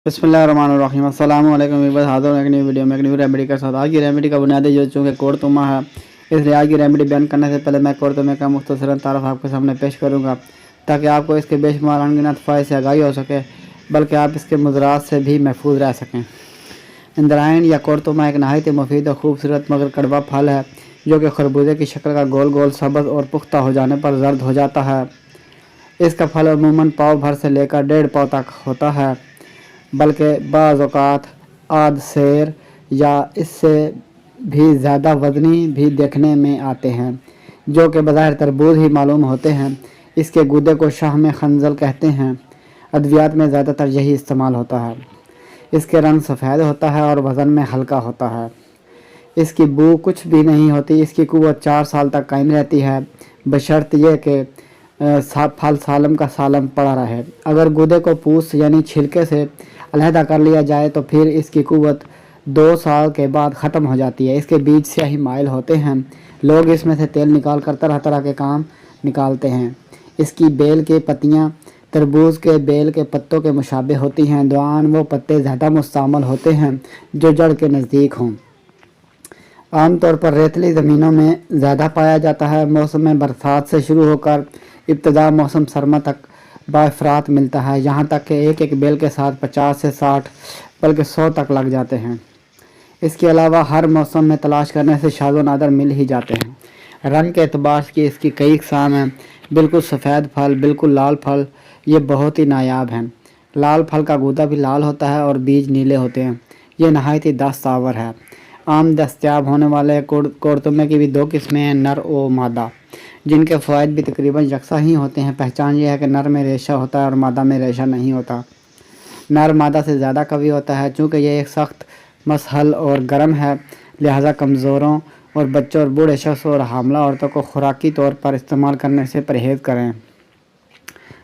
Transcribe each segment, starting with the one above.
बिस्मिल्लाहिर्रहमानिर्रहीम अस्सलाम वालेकुम वीवर्स, हाज़िर हूं एक नई वीडियो में एक न्यू रेमेडी के साथ। आज की रेमेडी का बुनियादी जो चूँकि कोड़तुमा है, इसलिए आज की रेमेडी बयान करने से पहले मैं कोड़तुमे का मुख्तसरन तारफ़ आपके सामने पेश करूँगा ताकि आपको इसके बेशुमार अनगिनत फ़ायदे से आगाही हो सके, बल्कि आप इसके मुज़रात से भी महफूज रह सकें। इंद्रायण या कोड़तुमा एक नहायत मुफीद और खूबसूरत मगर कड़वा फल है जो कि खरबूजे की शक्ल का गोल गोल सब्ज़ और पुख्ता हो जाने पर जर्द हो जाता है। इसका फल अमूमन पाव भर से लेकर 1.5 पाव तक होता है, बल्कि बाज़ औक़ात आध सेर या इससे भी ज़्यादा वज़नी भी देखने में आते हैं, जो कि बज़ाहिर तरबूज ही मालूम होते हैं। इसके गूदे को शाह में खंजल कहते हैं। अद्वियात में ज़्यादातर यही इस्तेमाल होता है। इसके रंग सफ़ेद होता है और वज़न में हल्का होता है। इसकी बू कुछ भी नहीं होती। इसकी क़ुव्वत 4 साल तक कायम रहती है, बशर्त यह कि फल सालम का सालम पड़ा रहे। अगर गूदे को पूस यानी छिलके से अलहदा कर लिया जाए तो फिर इसकी क़ुव्वत 2 साल के बाद ख़त्म हो जाती है। इसके बीज स्याही माइल होते हैं। लोग इसमें से तेल निकाल कर तरह तरह के काम निकालते हैं। इसकी बेल की पत्तियाँ तरबूज के बेल के पत्तों के मुशाबे होती हैं। दौरान वो पत्ते ज़्यादा मुस्तअमल होते हैं जो जड़ के नज़दीक हों। आमतौर पर रेतली ज़मीनों में ज़्यादा पाया जाता है। मौसम बरसात से शुरू होकर इब्तदा मौसम सरमा तक बाफ़रात मिलता है, यहाँ तक कि एक एक बेल के साथ 50 से 60 बल्कि 100 तक लग जाते हैं। इसके अलावा हर मौसम में तलाश करने से शाज़ व नादर मिल ही जाते हैं। रंग के एतबार से इसकी कई अक़साम हैं। बिल्कुल सफ़ेद फल, बिल्कुल लाल फल, ये बहुत ही नायाब हैं। लाल फल का गूदा भी लाल होता है और बीज नीले होते हैं। ये नहायत ही दस्तावर है। आम दस्तयाब होने वाले कोड़तुमे की भी 2 किस्में हैं, नर व मादा, जिनके फ़वाइद भी तकरीबन यकसा ही होते हैं। पहचान यह है कि नर में रेशा होता है और मादा में रेशा नहीं होता। नर मादा से ज़्यादा कवी होता है। चूँकि यह एक सख्त मसहल और गर्म है, लिहाजा कमज़ोरों और बच्चों और बूढ़े शख्स और हामला औरतों को खुराकी तौर पर इस्तेमाल करने से परहेज़ करें।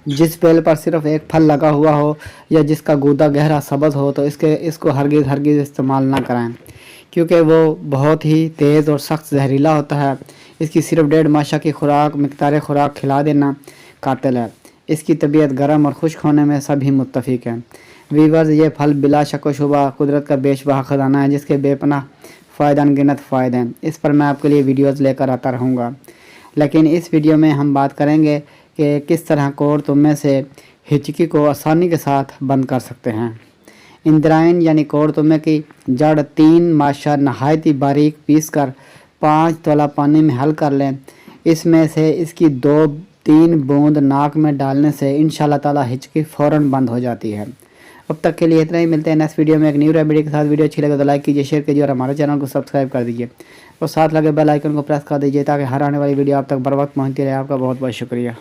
जिस बेल पर सिर्फ़ एक फल लगा हुआ हो या जिसका गूदा गहरा सब्ज़ हो तो इसको हरगिज़ इस्तेमाल ना करें, क्योंकि वो बहुत ही तेज़ और सख्त जहरीला होता है। इसकी सिर्फ 1.5 माशा की मिक़दार खुराक खिला देना कातिल है। इसकी तबीयत गर्म और खुश्क होने में सभी मुत्तफ़िक हैं। वीवर्स, ये फल बिला शक व शुबा कुदरत का बेशबहा ख़जाना है, जिसके बेपनाह फ़ायदे अनगिनत फ़ायदे हैं। इस पर मैं आपके लिए वीडियोज़ लेकर आता रहूँगा, लेकिन इस वीडियो में हम बात करेंगे कि किस तरह कोड़तुमे से हिचकी को आसानी के साथ बंद कर सकते हैं। इंद्रायण यानी कोड़तुमे की जड़ 3 माशा नहायत ही बारीक पीस कर 5 तोला पानी में हल कर लें। इसमें से इसकी 2-3 बूंद नाक में डालने से इंशाअल्लाह ताला हिचकी फ़ौरन बंद हो जाती है। अब तक के लिए इतना ही। मिलते हैं नेक्स्ट वीडियो में एक न्यू रेमेडी के साथ। वीडियो अच्छी लगे तो लाइक कीजिए, शेयर कीजिए और हमारे चैनल को सब्सक्राइब कर दीजिए और साथ लगे बेल आइकन को प्रेस कर दीजिए ताकि हर आने वाली वीडियो आप तक बर वक्त पहुँचती रहे। आपका बहुत बहुत शुक्रिया।